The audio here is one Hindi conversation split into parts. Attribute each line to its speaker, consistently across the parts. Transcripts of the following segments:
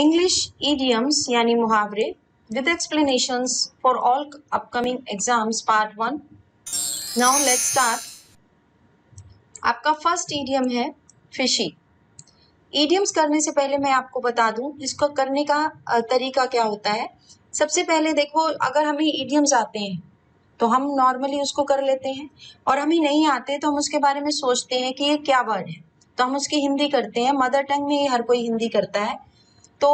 Speaker 1: इंग्लिश idioms यानी मुहावरे with explanations for all upcoming exams part 1. Now let's start. आपका फर्स्ट idiom है fishy. Idioms करने से पहले मैं आपको बता दूं इसको करने का तरीका क्या होता है. सबसे पहले देखो, अगर हमें idioms आते हैं तो हम नॉर्मली उसको कर लेते हैं, और हमें नहीं आते तो हम उसके बारे में सोचते हैं कि ये क्या वर्ड है, तो हम उसकी हिंदी करते हैं. मदर टंग में हर कोई हिंदी करता है. तो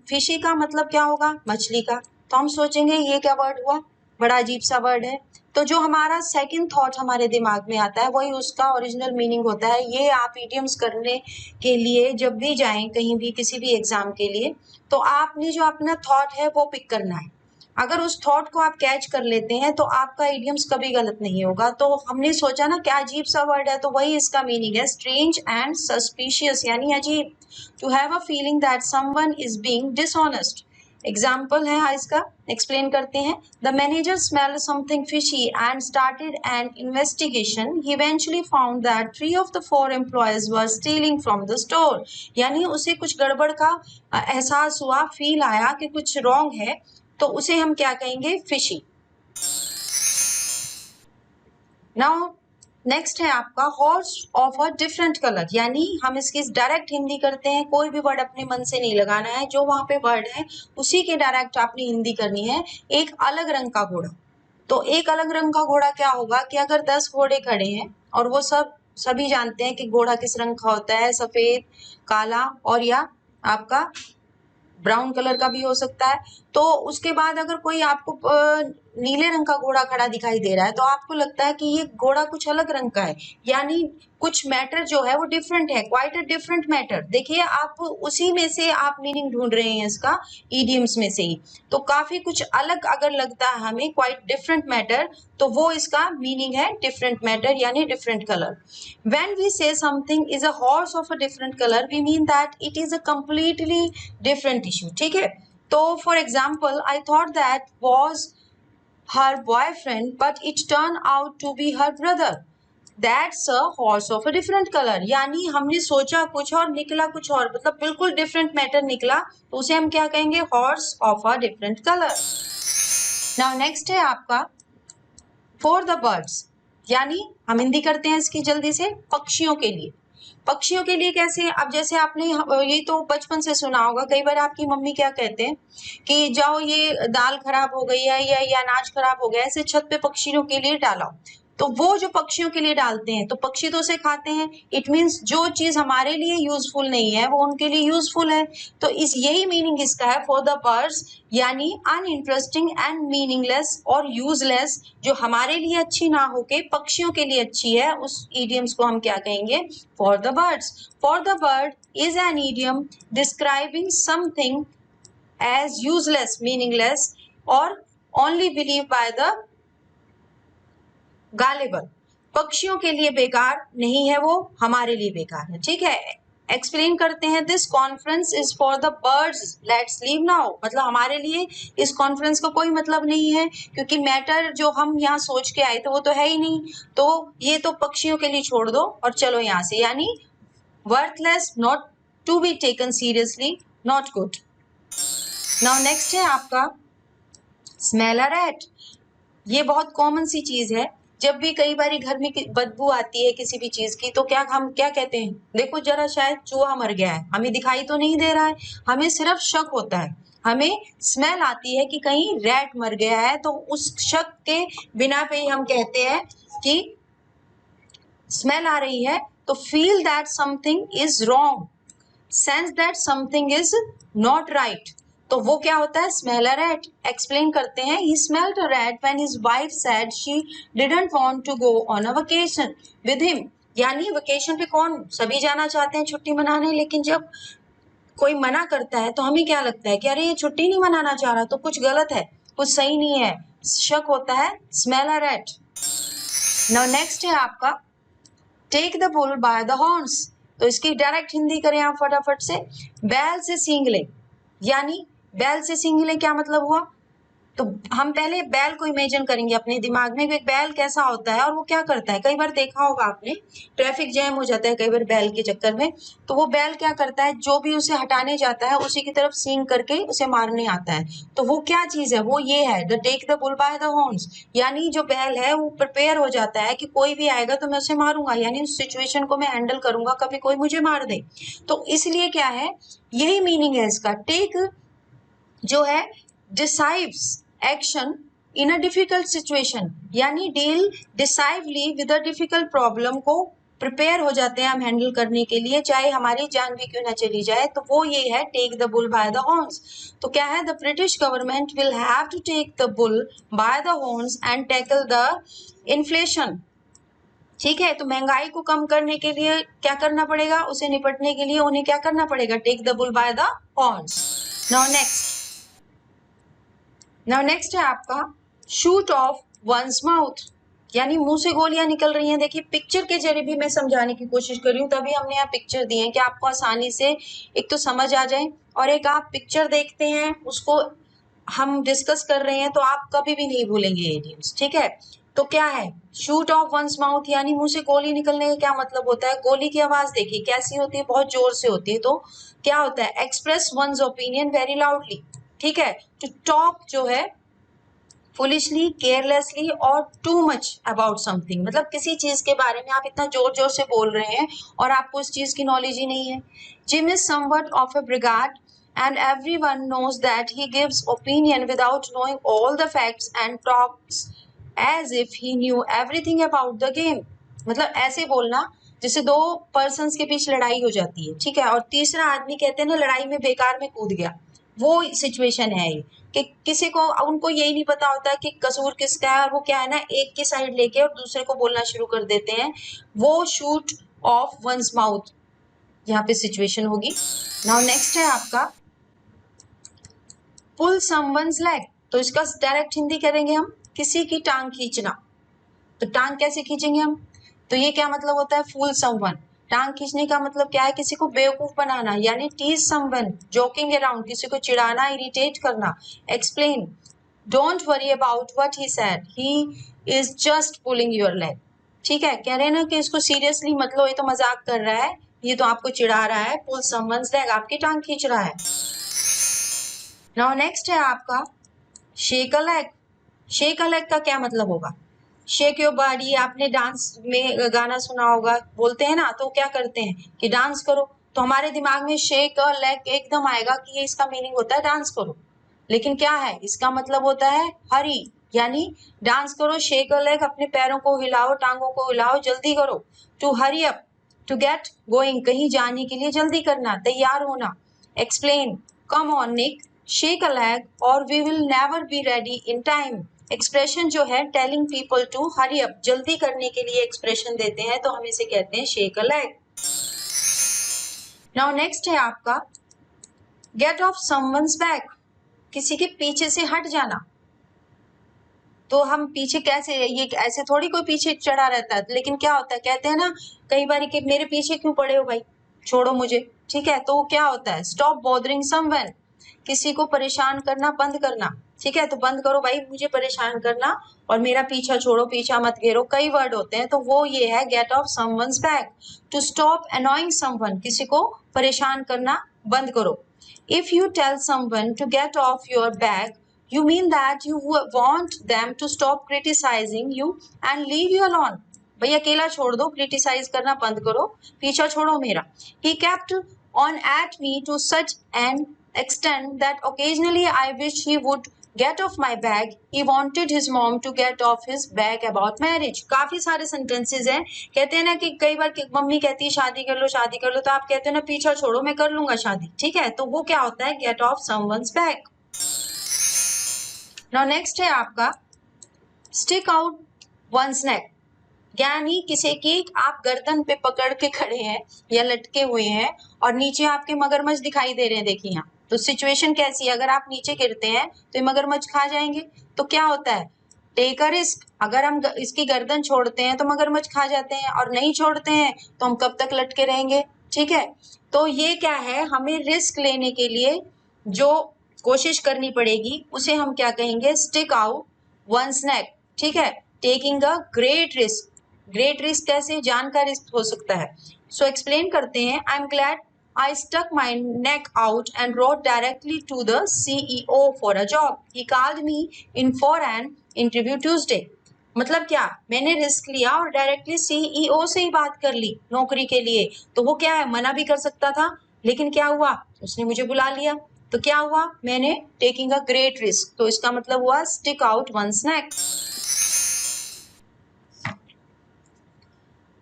Speaker 1: फिशी का मतलब क्या होगा? मछली का. तो हम सोचेंगे ये क्या वर्ड हुआ, बड़ा अजीब सा वर्ड है. तो जो हमारा सेकंड थॉट हमारे दिमाग में आता है वही उसका ओरिजिनल मीनिंग होता है. ये आप इडियम्स करने के लिए जब भी जाएं कहीं भी किसी भी एग्जाम के लिए, तो आपने जो अपना थॉट है वो पिक करना है. अगर उस थॉट को आप कैच कर लेते हैं तो आपका इडियम्स कभी गलत नहीं होगा. तो हमने सोचा ना क्या अजीब सा वर्ड है, तो वही इसका मीनिंग है, स्ट्रेंज एंड सस्पिशियस यानी अजीब. To have a feeling that someone is being dishonest. Example है इसका, एक्सप्लेन करते हैं. The manager smelled something fishy and started an investigation. He eventually found that 3 of the 4 employees were stealing from the store. यानी उसे कुछ गड़बड़ का एहसास हुआ, फील आया कि कुछ रॉन्ग है, तो उसे हम क्या कहेंगे? फिशी. नाउ नेक्स्ट है आपका horse of a different colour. यानी हम इसकी डायरेक्ट हिंदी करते हैं, कोई भी वर्ड अपने मन से नहीं लगाना है, जो वहां पे वर्ड है उसी के डायरेक्ट आपने हिंदी करनी है. एक अलग रंग का घोड़ा. तो एक अलग रंग का घोड़ा क्या होगा कि अगर 10 घोड़े खड़े हैं और वो सभी जानते हैं कि घोड़ा किस रंग का होता है, सफेद, काला और या आपका ब्राउन कलर का भी हो सकता है. तो उसके बाद अगर कोई आपको नीले रंग का घोड़ा खड़ा दिखाई दे रहा है तो आपको लगता है कि ये घोड़ा कुछ अलग रंग का है, यानी कुछ मैटर जो है वो डिफरेंट है, क्वाइट अ डिफरेंट मैटर. देखिए आप उसी में से आप मीनिंग ढूंढ रहे हैं इसका, इडियम्स में से ही. तो काफी कुछ अलग अगर लगता है हमें, क्वाइट डिफरेंट मैटर, तो वो इसका मीनिंग है डिफरेंट मैटर यानी different colour. When we say something is a horse of a different color, we mean that it is a completely different issue. ठीक है. तो for example, I thought that was her boyfriend, but it turned out to be her brother. That's a horse of a different color. यानी हमने सोचा कुछ और निकला कुछ और, मतलब बिल्कुल डिफरेंट मैटर निकला, तो उसे हम क्या कहेंगे? Horse of a different colour. Now next है आपका फॉर द बर्ड्स. यानी हम हिंदी करते हैं इसकी जल्दी से, पक्षियों के लिए. पक्षियों के लिए कैसे? अब जैसे आपने ये तो बचपन से सुना होगा, कई बार आपकी मम्मी क्या कहते हैं कि जाओ ये दाल खराब हो गई है या ये अनाज खराब हो गया है, इसे छत पे पक्षियों के लिए डालो. तो वो जो पक्षियों के लिए डालते हैं तो पक्षी तो उसे खाते हैं. इट मीन्स जो चीज हमारे लिए यूजफुल नहीं है वो उनके लिए यूजफुल है. तो इस यही मीनिंग इसका है फॉर द बर्ड्स, यानी अनइंटरेस्टिंग एंड मीनिंगलेस और यूजलेस, जो हमारे लिए अच्छी ना होके पक्षियों के लिए अच्छी है, उस इडियम्स को हम क्या कहेंगे? For the birds. For the bird is an idiom describing something as useless, meaningless और only believe by the gullible. पक्षियों के लिए बेकार नहीं है वो, हमारे लिए बेकार है. ठीक है. एक्सप्लेन करते हैं. This conference is for the birds, let's leave now. मतलब हमारे लिए इस कॉन्फ्रेंस का कोई मतलब नहीं है, क्योंकि मैटर जो हम यहाँ सोच के आए थे वो तो है ही नहीं, तो ये तो पक्षियों के लिए छोड़ दो और चलो यहाँ से. यानी worthless, not to be taken seriously, not good. Now next है आपका स्मेल अ रैट. ये बहुत कॉमन सी चीज है. जब भी कई बार घर में बदबू आती है किसी भी चीज की, तो हम क्या कहते हैं? देखो जरा, शायद चूहा मर गया है, हमें दिखाई तो नहीं दे रहा है, हमें सिर्फ शक होता है, हमें स्मेल आती है कि कहीं रैट मर गया है, तो उस शक के बिना पे ही हम कहते हैं कि स्मेल आ रही है. तो feel that something is wrong, sense that something is not right. तो वो क्या होता है? Smell a rat. एक्सप्लेन करते हैं. He smelled a rat when his wife said she didn't want to go on a vacation with him. यानी वेकेशन पे कौन, सभी जाना चाहते हैं छुट्टी मनाने, लेकिन जब कोई मना करता है तो हमें क्या लगता है कि अरे ये छुट्टी नहीं मनाना चाह रहा, तो कुछ गलत है, कुछ सही नहीं है, शक होता है. Smell a rat. Now next है आपका take the bull by the horns. तो इसकी डायरेक्ट हिंदी करें आप फटाफट से. बैल से सींग ले. यानी बैल से सींग ले क्या मतलब हुआ? तो हम पहले बैल को इमेजिन करेंगे अपने दिमाग में कि बैल कैसा होता है और वो क्या करता है। कई बार देखा होगा आपने, ट्रैफिक जैम हो जाता है कई बार बैल के चक्कर में, तो वो बैल क्या करता है, जो भी उसे हटाने जाता है उसी की तरफ सींग करके उसे मारने आता है। तो वो क्या चीज है, वो ये है the take the bull by the horns, यानी जो बैल है वो प्रिपेयर हो जाता है कि कोई भी आएगा तो मैं उसे मारूंगा, यानी उस सिचुएशन को मैं हैंडल करूंगा, कभी कोई मुझे मार दे। तो इसलिए क्या है, यही मीनिंग है इसका। टेक जो है decisive action in a difficult situation, यानी deal decisively with a difficult problem को प्रिपेयर हो जाते हैं हम हैंडल करने के लिए, चाहे हमारी जान भी क्यों ना चली जाए। तो वो ये है take the bull by the horns. तो क्या है, the British government will have to take the bull by the horns and tackle the inflation. ठीक है, तो महंगाई को कम करने के लिए क्या करना पड़ेगा, उसे निपटने के लिए उन्हें क्या करना पड़ेगा, take the bull by the horns. Now next है आपका शूट ऑफ वंस माउथ, यानी मुंह से गोलियां निकल रही हैं। देखिए पिक्चर के जरिए भी मैं समझाने की कोशिश कर रही हूँ, तभी हमने यहाँ पिक्चर दी है कि आपको आसानी से एक तो समझ आ जाए, और एक आप पिक्चर देखते हैं उसको हम डिस्कस कर रहे हैं तो आप कभी भी नहीं भूलेंगे ये इडियम्स। ठीक है, तो क्या है शूट ऑफ वंस माउथ, यानी मुंह से गोली निकलने का क्या मतलब होता है। गोली की आवाज देखिए कैसी होती है, बहुत जोर से होती है। तो क्या होता है, express once opinion very loudly. ठीक है, टू टॉक जो है फुलिशली, केयरलेसली और टू मच अबाउट समथिंग, मतलब किसी चीज के बारे में आप इतना जोर जोर से बोल रहे हैं और आपको उस चीज की नॉलेज ही नहीं है। Jim is somewhat of a braggart and everyone knows that he gives opinion without knowing all the facts and talks as if he knew everything about the game। मतलब ऐसे बोलना जैसे दो पर्सन्स के बीच लड़ाई हो जाती है, ठीक है, और तीसरा आदमी कहते हैं ना लड़ाई में बेकार में कूद गया, वो सिचुएशन है ये कि किसी को, उनको यही नहीं पता होता कि कसूर किसका है, और वो क्या है ना एक की साइड लेके और दूसरे को बोलना शुरू कर देते हैं। वो शूट ऑफ वंस माउथ यहाँ पे सिचुएशन होगी। नाउ नेक्स्ट है आपका पुल समवंस लेग, तो इसका डायरेक्ट हिंदी करेंगे हम किसी की टांग खींचना। तो टांग कैसे खींचेंगे हम, तो ये क्या मतलब होता है, फूल समवन। टांग खींचने का मतलब क्या है, किसी को बेवकूफ बनाना, यानी टीज समवन, जोकिंग अराउंड, किसी को चिढ़ाना, इरिटेट करना। Explain, don't worry about what he said, he is just pulling your leg. ठीक है, कह रहे हैं ना कि इसको सीरियसली मत लो, ये तो मजाक कर रहा है, ये तो आपको चिढ़ा रहा है। पुल समवंस लेग, आपकी टांग खींच रहा है। नाउ नेक्स्ट है आपका shake a leg. Shake a leg का क्या मतलब होगा, शेक योर बॉडी, आपने डांस में गाना सुना होगा, बोलते हैं ना, तो क्या करते हैं कि डांस करो, तो हमारे दिमाग में शेक अ लेग एकदम आएगा कि ये इसका मीनिंग होता है डांस करो। लेकिन क्या है, इसका मतलब होता है हरी, यानी डांस करो, शेक अ लेग, अपने पैरों को हिलाओ, टांगों को हिलाओ, जल्दी करो। To hurry up, to get going, कहीं जाने के लिए जल्दी करना, तैयार होना। Explain, come on Nick, shake a leg और we will never be ready in time. Expression जो है telling people to hurry up, जल्दी करने के लिए एक्सप्रेशन देते हैं, तो हम इसे कहते हैं shake a leg. Now next है आपका गेट ऑफ समवंस बैक, किसी के पीछे से हट जाना। तो हम पीछे कैसे, ये ऐसे थोड़ी कोई पीछे चढ़ा रहता है, लेकिन क्या होता है, कहते हैं ना कई बार कि मेरे पीछे क्यों पड़े हो भाई, छोड़ो मुझे। ठीक है, तो क्या होता है, स्टॉप बॉदरिंग समवन, किसी को परेशान करना बंद करना। ठीक है, तो बंद करो भाई मुझे परेशान करना और मेरा पीछा छोड़ो, पीछा मत घेरो, कई वर्ड होते हैं, तो वो ये है get off someone's back. To stop annoying someone, किसी को परेशान करना बंद करो। If you tell someone to get off your back, you mean that you want them to stop criticizing you and leave you alone। भाई अकेला छोड़ दो, क्रिटिसाइज करना बंद करो, पीछा छोड़ो मेरा। He kept on at me to such an extent that occasionally I wish he would get off my back। He wanted his mom to get off his back about marriage। काफी सारे sentences हैं, कहते हैं ना कि कई बार मम्मी कहती है शादी कर लो शादी कर लो, तो आप कहते हो ना पीछा छोड़ो मैं कर लूंगा शादी। ठीक है, तो वो क्या होता है, get off someone's back। Now next है आपका स्टिक आउट वंस नेक, यानी किसी की आप गर्दन पे पकड़ के खड़े हैं या लटके हुए हैं और नीचे आपके मगरमच्छ दिखाई दे रहे हैं। देखिए यहाँ तो सिचुएशन कैसी है, अगर आप नीचे गिरते हैं तो ये मगरमच्छ खा जाएंगे, तो क्या होता है, टेक अ रिस्क, अगर हम इसकी गर्दन छोड़ते हैं तो मगरमच्छ खा जाते हैं, और नहीं छोड़ते हैं तो हम कब तक लटके रहेंगे। ठीक है, तो ये क्या है, हमें रिस्क लेने के लिए जो कोशिश करनी पड़ेगी, उसे हम क्या कहेंगे, स्टिक आउट वंस नेक, ठीक है। Taking a great risk, great risk कैसे, जान का रिस्क हो सकता है। सो एक्सप्लेन करते हैं, I am glad I stuck my neck out and wrote directly to the CEO for a job. He called me in for an interview Tuesday. मतलब क्या, मैंने रिस्क लिया और डायरेक्टली सीईओ से ही बात कर ली नौकरी के लिए। तो वो क्या है, मना भी कर सकता था, लेकिन क्या हुआ, उसने मुझे बुला लिया। तो क्या हुआ, मैंने टेकिंग अ ग्रेट रिस्क, तो इसका मतलब हुआ स्टिक आउट वंस नेक।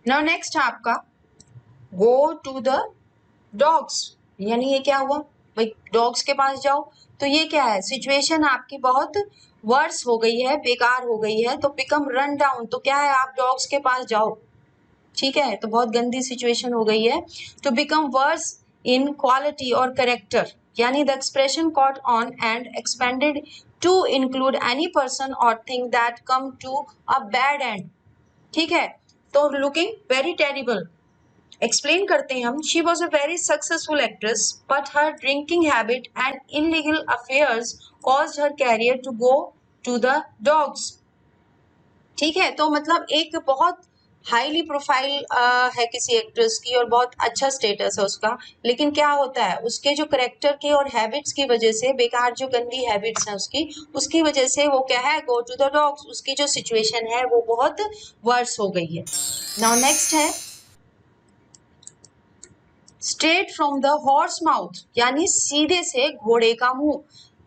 Speaker 1: नाउ नेक्स्ट है आपका गो टू द डॉग्स, यानी ये क्या हुआ भाई, डॉग्स के पास जाओ। तो ये क्या है, सिचुएशन आपकी बहुत वर्स हो गई है, बेकार हो गई है, तो बिकम रन डाउन, तो क्या है, आप डॉग्स के पास जाओ, ठीक है। तो बहुत गंदी सिचुएशन हो गई है। To become worse in quality और करेक्टर, यानी the expression caught on and expanded to include any person और thing that come to a bad end, ठीक है। तो लुकिंग वेरी टेरिबल, एक्सप्लेन करते हैं हम, she was a very successful actress but her drinking habit and illegal affairs caused her career to go to the dogs, ठीक है। तो मतलब एक बहुत हाईली प्रोफाइल है किसी एक्ट्रेस की और बहुत अच्छा स्टेटस है उसका, लेकिन क्या होता है, उसके जो करेक्टर के और हैबिट्स की वजह से, बेकार जो गंदी हैबिट्स हैं उसकी वजह से वो क्या है, गो टू द डॉग्स, उसकी जो सिचुएशन है वो बहुत वर्स हो गई है। नाउ नेक्स्ट है straight from the horse mouth, यानी सीधे से घोड़े का मुंह।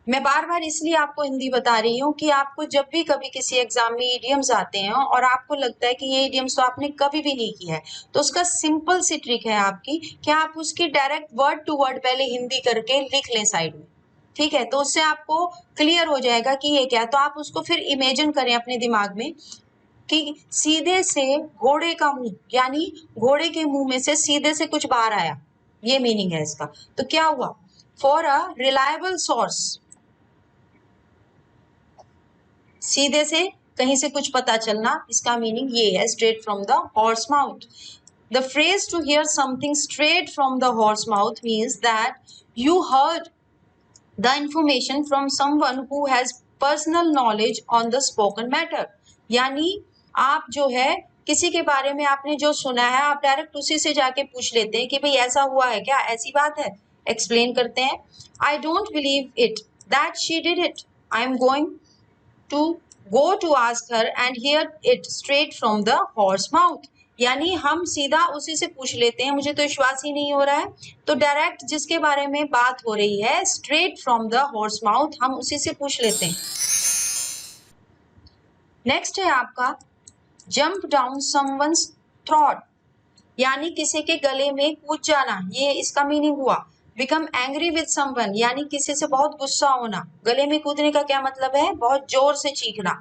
Speaker 1: मैं बार बार इसलिए आपको हिंदी बता रही हूँ कि आपको जब भी कभी किसी एग्जाम में इडियम्स आते हैं और आपको लगता है कि ये इडियम्स तो आपने कभी भी नहीं किया है, तो उसका सिंपल सी ट्रिक है आपकी कि आप उसकी डायरेक्ट वर्ड टू वर्ड पहले हिंदी करके लिख लें साइड में, ठीक है। तो उससे आपको क्लियर हो जाएगा कि ये क्या है। तो आप उसको फिर इमेजिन करें अपने दिमाग में कि सीधे से घोड़े का मुंह, यानी घोड़े के मुंह में से सीधे से कुछ बाहर आया, ये मीनिंग है इसका। तो क्या हुआ, फॉर अ रिलायबल सोर्स, सीधे से कहीं से कुछ पता चलना, इसका मीनिंग ये है, straight from the horse mouth. The phrase to hear something straight from the horse mouth means that you heard the information from someone who has personal knowledge on the spoken matter, यानी आप जो है किसी के बारे में आपने जो सुना है, आप डायरेक्ट उसी से जाके पूछ लेते हैं कि भाई ऐसा हुआ है क्या, ऐसी बात है। एक्सप्लेन करते हैं, I don't believe it that she did it, I am going to go to ask her and hear it straight from the horse mouth, यानी हम सीधा उसी से पूछ लेते हैं, मुझे तो विश्वास ही नहीं हो रहा है, तो डायरेक्ट जिसके बारे में बात हो रही है straight from the horse mouth, हम उसी से पूछ लेते हैं। नेक्स्ट है आपका जंप डाउन समवन्स थ्रॉट, यानी किसी के गले में कूद जाना, ये इसका मीनिंग हुआ। बिकम एंग्री विद समवन, यानी किसी से बहुत गुस्सा होना। गले में कूदने का क्या मतलब है, बहुत जोर से चीखना,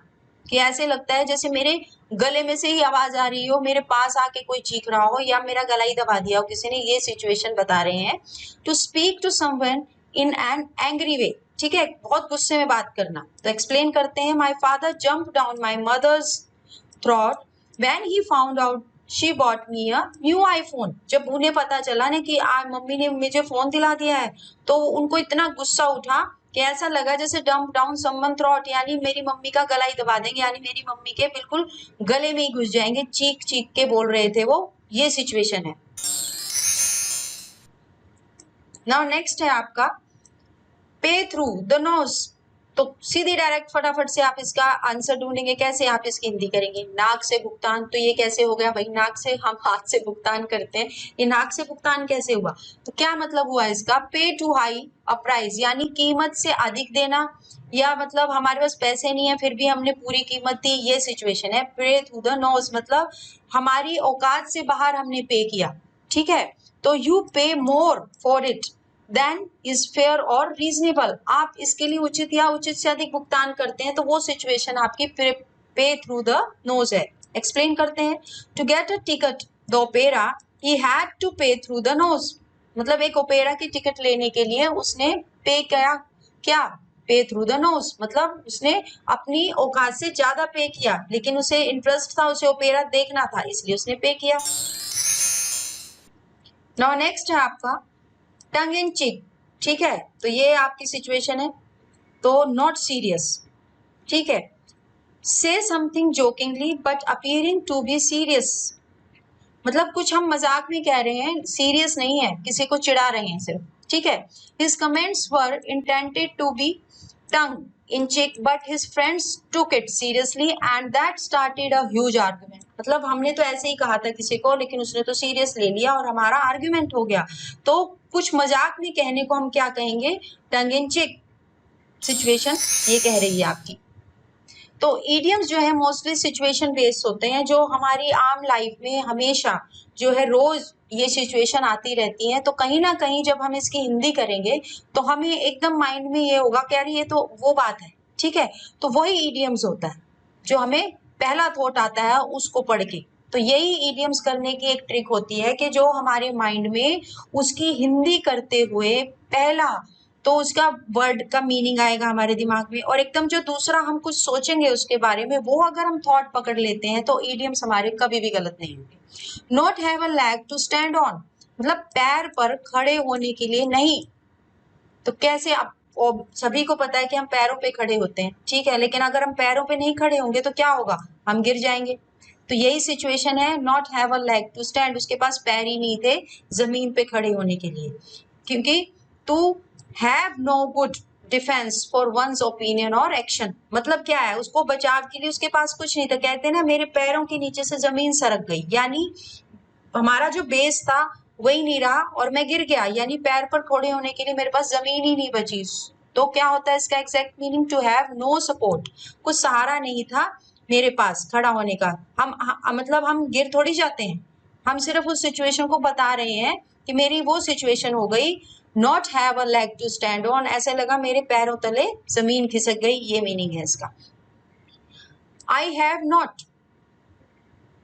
Speaker 1: कि ऐसे लगता है जैसे मेरे गले में से ही आवाज आ रही हो, मेरे पास आके कोई चीख रहा हो या मेरा गला ही दबा दिया हो किसी ने, ये सिचुएशन बता रहे हैं। To speak to someone in an angry way, ठीक है, बहुत गुस्से में बात करना। तो एक्सप्लेन करते हैं, my father jump down my mother's throat when he found out she bought me a new iPhone, जब उन्हें पता चला ना कि आज मम्मी ने मुझे फोन दिला दिया है, तो उनको इतना गुस्सा उठा कि ऐसा लगा जैसे डंप डाउन समवन थ्रॉट, यानी मेरी मम्मी का गला ही दबा देंगे, यानी मेरी मम्मी के बिल्कुल गले में ही घुस जाएंगे, चीख चीख के बोल रहे थे वो, ये सिचुएशन है। नाउ नेक्स्ट है आपका पे थ्रू द नोज, तो सीधी डायरेक्ट फटाफट से आप इसका आंसर ढूंढेंगे, कैसे आप इसकी हिंदी करेंगे, नाक से भुगतान। तो ये कैसे हो गया भाई, नाक से, हम हाथ से भुगतान करते हैं, ये नाक से भुगतान कैसे हुआ। तो क्या मतलब हुआ इसका, पे टू हाई अ प्राइस, यानी कीमत से अधिक देना, या मतलब हमारे पास पैसे नहीं है फिर भी हमने पूरी कीमत दी, ये सिचुएशन है। पे थ्रू द नोज मतलब हमारी औकात से बाहर हमने पे किया, ठीक है। तो you pay more for it than is fair or reasonable, आप इसके लिए उचित या उचित से अधिक भुगतान करते हैं, तो वो सिचुएशन आपकी पे थ्रू द नोज है। एक्सप्लेन करते हैं, to get a ticket the opera he had to pay through the nose, मतलब एक ओपेरा की टिकट लेने के लिए उसने पे किया, क्या, पे थ्रू द नोज, मतलब उसने अपनी औकात से ज्यादा पे किया, लेकिन उसे इंटरेस्ट था, उसे ओपेरा देखना था, इसलिए उसने पे किया। नाउ नेक्स्ट है आपका टंग इन चिक, ठीक है। तो ये आपकी सिचुएशन है, तो नॉट सीरियस, ठीक है। Say something jokingly but appearing to be serious, मतलब कुछ हम मजाक में कह रहे हैं, सीरियस नहीं है, किसी को चिढ़ा रहे हैं सिर्फ, ठीक है। His comments were intended to be tongue in cheek but his friends took it seriously and that started a huge argument, मतलब हमने तो ऐसे ही कहा था किसी को, लेकिन उसने तो सीरियस ले लिया और हमारा आर्ग्यूमेंट हो गया। तो कुछ मजाक में कहने को हम क्या कहेंगे, टंग इन चेक सिचुएशन ये कह रही है आपकी। तो इडियम्स जो है मोस्टली सिचुएशन बेस्ड होते हैं, जो हमारी आम लाइफ में हमेशा जो है रोज ये सिचुएशन आती रहती है। तो कहीं ना कहीं जब हम इसकी हिंदी करेंगे तो हमें एकदम माइंड में ये होगा कि यार ये तो वो बात है, ठीक है। तो वही इडियम्स होता है जो हमें पहला थॉट आता है उसको पढ़ के। तो यही इडियम्स करने की एक ट्रिक होती है कि जो हमारे माइंड में उसकी हिंदी करते हुए पहला तो उसका वर्ड का मीनिंग आएगा हमारे दिमाग में, और एकदम जो दूसरा हम कुछ सोचेंगे उसके बारे में वो अगर हम थॉट पकड़ लेते हैं तो इडियम्स हमारे कभी भी गलत नहीं होंगे। Not have a leg to stand on, मतलब पैर पर खड़े होने के लिए नहीं। तो कैसे आप, सभी को पता है कि हम पैरों पे खड़े होते हैं, ठीक है, लेकिन अगर हम पैरों पे नहीं खड़े होंगे तो क्या होगा, हम गिर जाएंगे। तो यही सिचुएशन है, not have a leg to stand, उसके पास पैर ही नहीं थे जमीन पे खड़े होने के लिए, क्योंकि to have no good defence for one's opinion और एक्शन, मतलब क्या है, उसको बचाव के लिए उसके पास कुछ नहीं था। कहते हैं ना मेरे पैरों के नीचे से जमीन सरक गई, यानी हमारा जो बेस था वही नहीं रहा और मैं गिर गया, यानी पैर पर खड़े होने के लिए मेरे पास जमीन ही नहीं बची। तो क्या होता है इसका exact meaning, to have no support, कुछ सहारा नहीं था मेरे पास खड़ा होने का। मतलब हम गिर थोड़ी जाते हैं, हम सिर्फ उस सिचुएशन को बता रहे हैं कि मेरी वो सिचुएशन हो गई। Not have a leg to stand on, ऐसे लगा मेरे पैरों तले जमीन खिसक गई, ये मीनिंग है इसका। I have not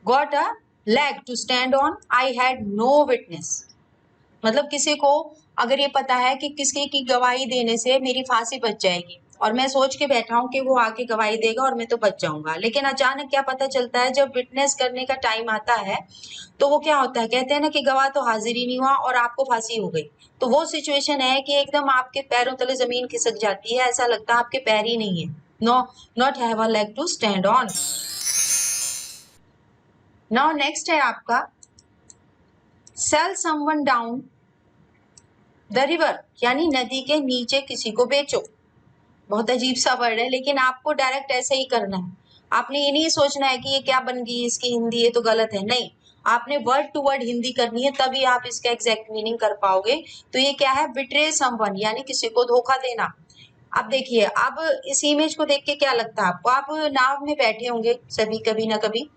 Speaker 1: got a leg to stand on, I had no witness, मतलब किसी को अगर ये पता है कि किसी की गवाही देने से मेरी फांसी बच जाएगी और मैं सोच के बैठा हूं कि वो आके गवाही देगा और मैं तो बच जाऊंगा, लेकिन अचानक क्या पता चलता है जब विटनेस करने का टाइम आता है तो वो क्या होता है, कहते हैं ना कि गवाह तो हाजिर ही नहीं हुआ और आपको फांसी हो गई। तो वो सिचुएशन है कि एकदम आपके पैरों तले जमीन खिसक जाती है, ऐसा लगता है आपके पैर ही नहीं है। No, not have a leg to stand on. Now next है आपका sell someone down the river, यानी नदी के नीचे किसी को बेचो। बहुत अजीब सा वर्ड है, लेकिन आपको डायरेक्ट ऐसे ही करना है। आपने ये नहीं सोचना है कि ये क्या बन गई इसकी हिंदी, ये तो गलत है, नहीं, आपने वर्ड टू वर्ड हिंदी करनी है, तभी आप इसका एग्जैक्ट मीनिंग कर पाओगे। तो ये क्या है, बिट्रे समवन, यानी किसी को धोखा देना। अब देखिए, अब इस इमेज को देख के क्या लगता है आपको, आप नाव में बैठे होंगे सभी कभी ना कभी।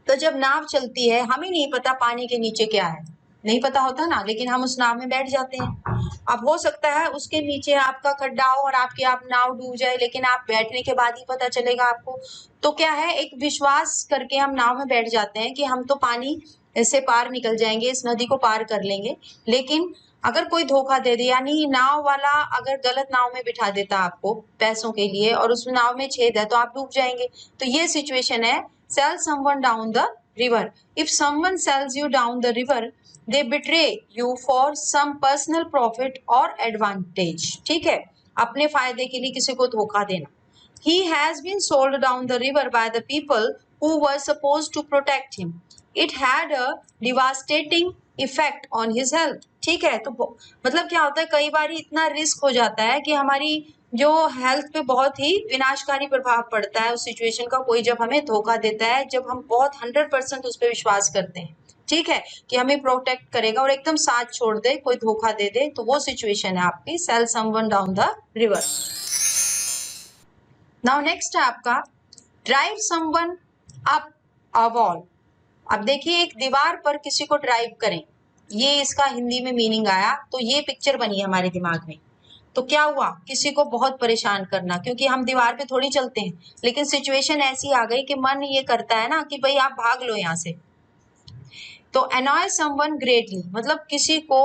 Speaker 1: तो जब नाव चलती है हमें नहीं पता पानी के नीचे क्या है, नहीं पता होता ना, लेकिन हम उस नाव में बैठ जाते हैं। अब हो सकता है उसके नीचे आपका खड्डा हो और आपकी आप नाव डूब जाए, लेकिन आप बैठने के बाद ही पता चलेगा आपको। तो क्या है, एक विश्वास करके हम नाव में बैठ जाते हैं कि हम तो पानी से पार निकल जाएंगे, इस नदी को पार कर लेंगे। लेकिन अगर कोई धोखा दे दे, यानी नाव वाला अगर गलत नाव में बिठा देता आपको पैसों के लिए और उस नाव में छेद है तो आप डूब जाएंगे। तो ये सिचुएशन है, sell someone down the river. If someone sells you down the river, they betray you for some personal profit or advantage. ठीक है, अपने फायदे के लिए किसी को धोखा देना। He has been sold down the river by the people who were supposed to protect him. It had a devastating effect on his health. ठीक है, तो मतलब क्या होता है, कई बार इतना रिस्क हो जाता है कि हमारी जो हेल्थ पे बहुत ही विनाशकारी प्रभाव पड़ता है उस सिचुएशन का, कोई जब हमें धोखा देता है, जब हम बहुत 100% उस पर विश्वास करते हैं, ठीक है, कि हमें प्रोटेक्ट करेगा और एकदम साथ छोड़ दे, कोई धोखा दे दे, तो वो सिचुएशन है आपकी sell someone down the river. Now next है आपका drive someone up a wall. अब देखिए, एक दीवार पर किसी को ड्राइव करें, ये इसका हिंदी में मीनिंग आया। तो ये पिक्चर बनी हमारे दिमाग में। तो क्या हुआ, किसी को बहुत परेशान करना, क्योंकि हम दीवार पे थोड़ी चलते हैं, लेकिन सिचुएशन ऐसी आ गई कि मन ये करता है ना कि भाई आप भाग लो यहाँ से। तो annoy someone greatly, मतलब किसी को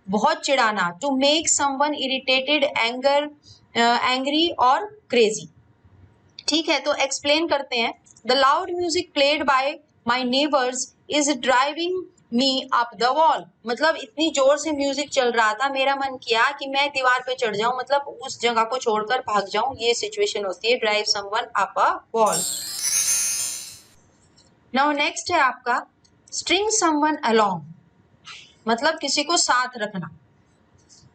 Speaker 1: बहुत चिढ़ाना, to make someone irritated, angry और crazy। ठीक है, तो एक्सप्लेन करते हैं। The loud music played by my neighbours is driving me up the wall, मतलब इतनी जोर से म्यूजिक चल रहा था, मेरा मन किया कि मैं दीवार पे चढ़ जाऊं, मतलब उस जगह को छोड़कर भाग जाऊं। ये सिचुएशन होती है drive someone up a wall. Now next है आपका स्ट्रिंग समवन अलोंग, मतलब किसी को साथ रखना,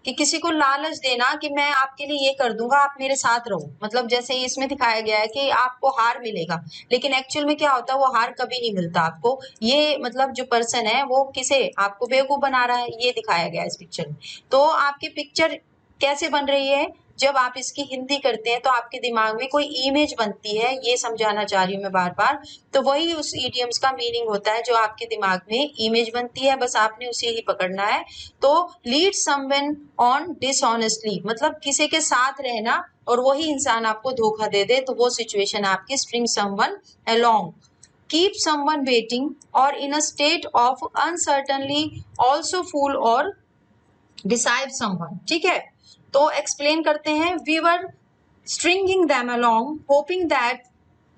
Speaker 1: कि किसी को लालच देना कि मैं आपके लिए ये कर दूंगा, आप मेरे साथ रहो। मतलब जैसे इसमें दिखाया गया है कि आपको हार मिलेगा, लेकिन एक्चुअल में क्या होता है, वो हार कभी नहीं मिलता आपको। ये मतलब जो पर्सन है वो किसे आपको बेवकूफ बना रहा है, ये दिखाया गया है इस पिक्चर में। तो आपकी पिक्चर कैसे बन रही है, जब आप इसकी हिंदी करते हैं तो आपके दिमाग में कोई इमेज बनती है, ये समझाना चाह रही हूँ मैं बार बार। तो वही उस इडियम्स का मीनिंग होता है, जो आपके दिमाग में इमेज बनती है, बस आपने उसे ही पकड़ना है। तो लीड समवन ऑन डिसऑनेस्टली, मतलब किसी के साथ रहना और वही इंसान आपको धोखा दे दे, तो वो सिचुएशन आपकी string someone along. Keep someone waiting और in a state of uncertainly, also fool और डिसाइड समवन। ठीक है, तो एक्सप्लेन करते हैं। We were stringing them along hoping that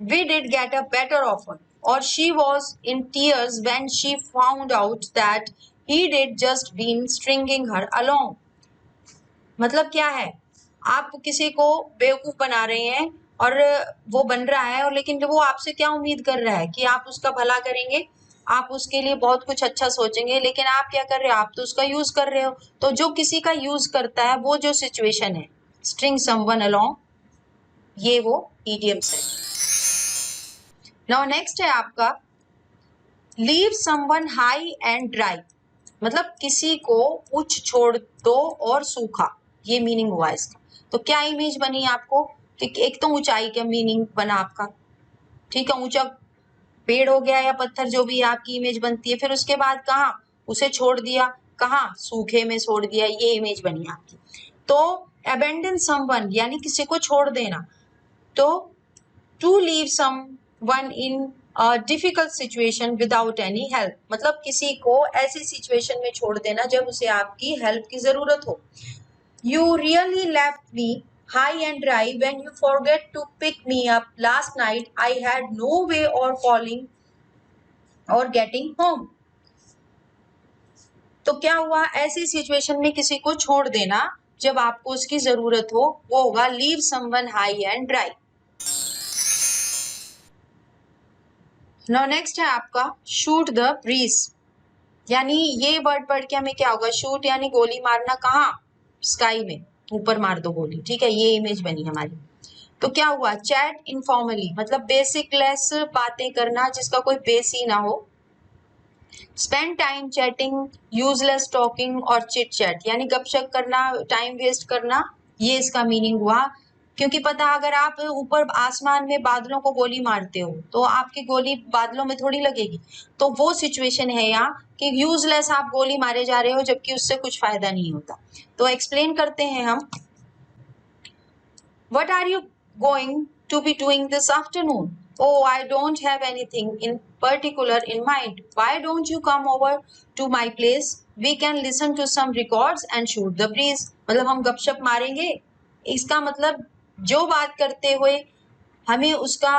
Speaker 1: we did get a better offer, or she was in tears when she found out that he did just been stringing her along। मतलब क्या है, आप किसी को बेवकूफ बना रहे हैं और वो बन रहा है, और लेकिन वो आपसे क्या उम्मीद कर रहा है कि आप उसका भला करेंगे, आप उसके लिए बहुत कुछ अच्छा सोचेंगे, लेकिन आप क्या कर रहे हो, आप तो उसका यूज कर रहे हो। तो जो किसी का यूज करता है, वो जो सिचुएशन है स्ट्रिंग समवन अलोंग, ये वो इडियम्स है। नाउ नेक्स्ट है आपका leave someone high and dry, मतलब किसी को उच्च छोड़ दो और सूखा, ये मीनिंग हुआ इसका। तो क्या इमेज बनी आपको कि एक तो ऊंचाई का मीनिंग बना आपका, ठीक है, ऊंचा पेड़ हो गया या पत्थर, जो भी आपकी इमेज बनती है। फिर उसके बाद कहाँ उसे छोड़ दिया, कहाँ सूखे में छोड़ दिया, ये इमेज बनी आपकी। तो अबेंडन समवन यानी किसी को छोड़ देना। तो to leave someone in a difficult situation without any help, मतलब किसी को ऐसी सिचुएशन में छोड़ देना जब उसे आपकी हेल्प की जरूरत हो। You really left me high and dry when you forget to pick me up last night. I had no way or calling or getting home। तो क्या हुआ, ऐसी सिचुएशन में किसी को छोड़ देना जब आपको उसकी जरूरत हो, वो होगा leave someone high and dry. Now next है आपका शूट द ब्रीज, यानी ये वर्ड पढ़ के हमें क्या होगा, शूट यानी गोली मारना, कहाँ स्काई में, ऊपर मार दो गोली। ठीक है, ये इमेज बनी हमारी। तो क्या हुआ, चैट इनफॉर्मली, मतलब बेसिक लेस बातें करना जिसका कोई बेस ही ना हो। Spend time chatting, useless talking और चिट चैट, यानी गपशप करना, टाइम वेस्ट करना, ये इसका मीनिंग हुआ। क्योंकि पता, अगर आप ऊपर आसमान में बादलों को गोली मारते हो तो आपकी गोली बादलों में थोड़ी लगेगी। तो वो सिचुएशन है यहाँ कि यूजलेस आप गोली मारे जा रहे हो जबकि उससे कुछ फायदा नहीं होता। तो एक्सप्लेन करते हैं हम। What are you going to be doing this afternoon? Oh, I don't have anything in particular in mind. Why don't you come over to my place? We can listen to some records and shoot the breeze। मतलब हम गपशप मारेंगे। इसका मतलब जो बात करते हुए हमें उसका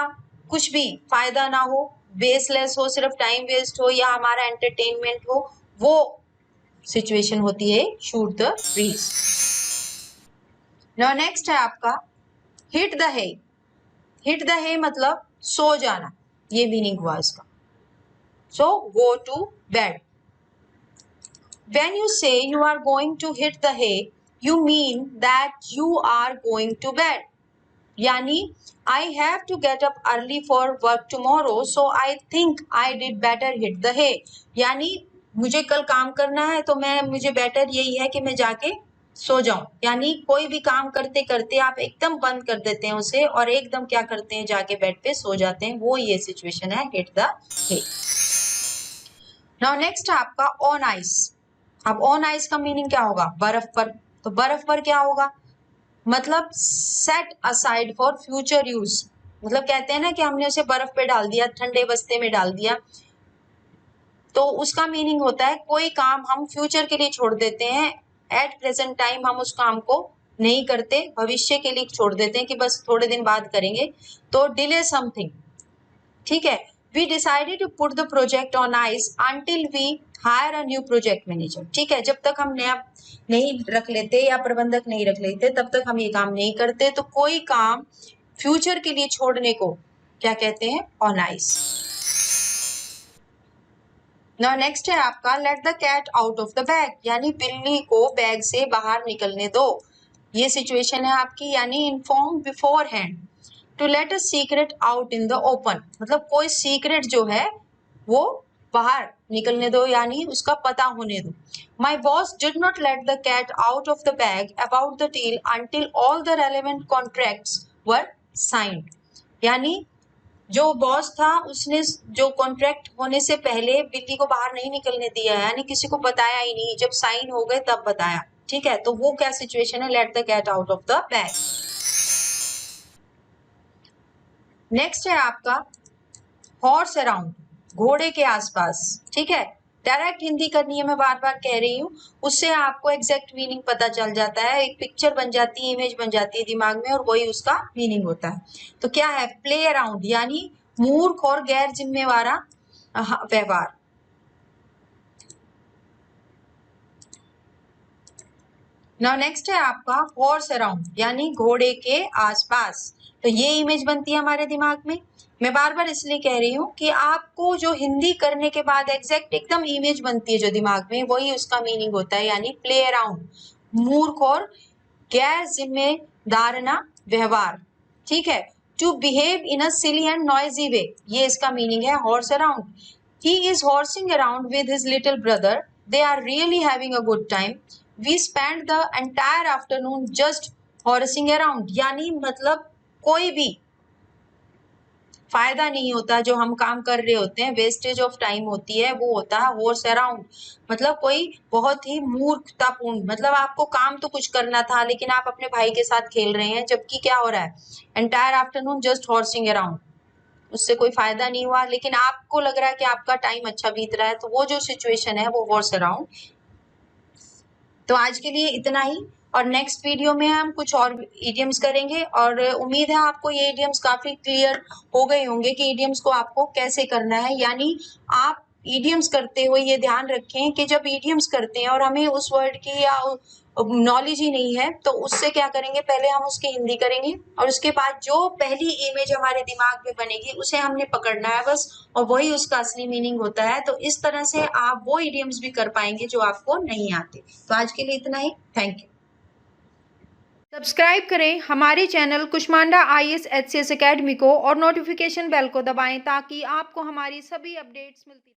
Speaker 1: कुछ भी फायदा ना हो, बेसलेस हो, सिर्फ टाइम वेस्ट हो या हमारा एंटरटेनमेंट हो, वो सिचुएशन होती है shoot the breeze. Now next है आपका hit the hay. Hit the hay मतलब सो जाना, ये मीनिंग हुआ इसका। So go to bed. When you say you are going to hit the hay, you mean that you are going to bed। यानी I have to get up early for work tomorrow, so I think I did better hit the hay। यानी मुझे कल काम करना है तो मुझे बेटर यही है कि मैं जाके सो जाऊं। यानी कोई भी काम करते करते आप एकदम बंद कर देते हैं उसे और एकदम क्या करते हैं, जाके बेड पे सो जाते हैं, वो ये सिचुएशन है hit the hay. Now next है आपका ऑन आइस। अब ऑन आइस का मीनिंग क्या होगा, बर्फ पर। तो बर्फ पर क्या होगा, मतलब set aside for future use, मतलब कहते हैं ना कि हमने उसे बर्फ पे डाल दिया, ठंडे बस्ते में डाल दिया। तो उसका मीनिंग होता है कोई काम हम फ्यूचर के लिए छोड़ देते हैं, एट प्रेजेंट टाइम हम उस काम को नहीं करते, भविष्य के लिए छोड़ देते हैं कि बस थोड़े दिन बाद करेंगे। तो डिले समथिंग, ठीक है। We decided to put the project on ice until we hire a new project manager. ठीक है, जब तक हम नया नहीं रख लेते या प्रबंधक नहीं रख लेते तब तक हम ये काम नहीं करते। तो कोई काम फ्यूचर के लिए छोड़ने को क्या कहते हैं? On ice. नाउ नेक्स्ट है आपका let the cat out of the bag, यानी बिल्ली को बैग से बाहर निकलने दो। ये सिचुएशन है आपकी, यानी inform beforehand to let a secret out in the open, मतलब कोई सीक्रेट जो है वो बाहर निकलने दो, यानी उसका पता होने दो। My boss did not let the cat out of the bag about the deal until all the relevant contracts were signed, यानी जो बॉस था उसने जो कॉन्ट्रैक्ट होने से पहले बिल्ली को बाहर नहीं निकलने दिया, यानी किसी को बताया ही नहीं, जब साइन हो गए तब बताया। ठीक है, तो वो क्या सिचुएशन है? Let the cat out of the bag. Next है आपका हॉर्स अराउंड, घोड़े के आसपास। ठीक है, डायरेक्ट हिंदी करनी है, मैं बार बार कह रही हूँ, उससे आपको एग्जैक्ट मीनिंग पता चल जाता है, एक पिक्चर बन जाती है, इमेज बन जाती है दिमाग में और वही उसका मीनिंग होता है। तो क्या है? प्ले अराउंड, यानी मूर्ख और गैर जिम्मेवार व्यवहार। नाउ नेक्स्ट है आपका हॉर्स अराउंड, यानी घोड़े के आसपास। तो ये इमेज बनती है हमारे दिमाग में। मैं बार बार इसलिए कह रही हूँ कि आपको जो हिंदी करने के बाद एग्जैक्ट एकदम इमेज बनती है जो दिमाग में, वही उसका मीनिंग होता है, यानी प्ले अराउंड, मूर्ख और गैर जिम्मेदाराना व्यवहार। ठीक है, to behave in a silly and noisy way, ये इसका मीनिंग है horse around. He is horsing around with his little brother, they are really having a good time, we spend the entire afternoon just horsing around, यानी मतलब कोई भी फायदा नहीं होता जो हम काम कर रहे होते हैं, वेस्टेज ऑफ टाइम होती है, वो होता है हॉर्स अराउंड। मतलब कोई बहुत ही मूर्खतापूर्ण, मतलब आपको काम तो कुछ करना था लेकिन आप अपने भाई के साथ खेल रहे हैं, जबकि क्या हो रहा है? Entire afternoon just horsing around, उससे कोई फायदा नहीं हुआ लेकिन आपको लग रहा है कि आपका टाइम अच्छा बीत रहा है, तो वो जो सिचुएशन है वो हॉर्स अराउंड। तो आज के लिए इतना ही, और नेक्स्ट वीडियो में हम कुछ और इडियम्स करेंगे, और उम्मीद है आपको ये इडियम्स काफी क्लियर हो गए होंगे कि इडियम्स को आपको कैसे करना है। यानी आप इडियम्स करते हुए ये ध्यान रखें कि जब इडियम्स करते हैं और हमें उस वर्ड की या नॉलेज ही नहीं है, तो उससे क्या करेंगे? पहले हम उसकी हिंदी करेंगे और उसके बाद जो पहली इमेज हमारे दिमाग में बनेगी उसे हमने पकड़ना है बस, और वही उसका असली मीनिंग होता है। तो इस तरह से आप वो इडियम्स भी कर पाएंगे जो आपको नहीं आते। तो आज के लिए इतना ही, थैंक यू। सब्सक्राइब करें हमारे channel Kushmanda IAS HCS academy को और नोटिफिकेशन बेल को दबाएं ताकि आपको हमारी सभी अपडेट्स मिलती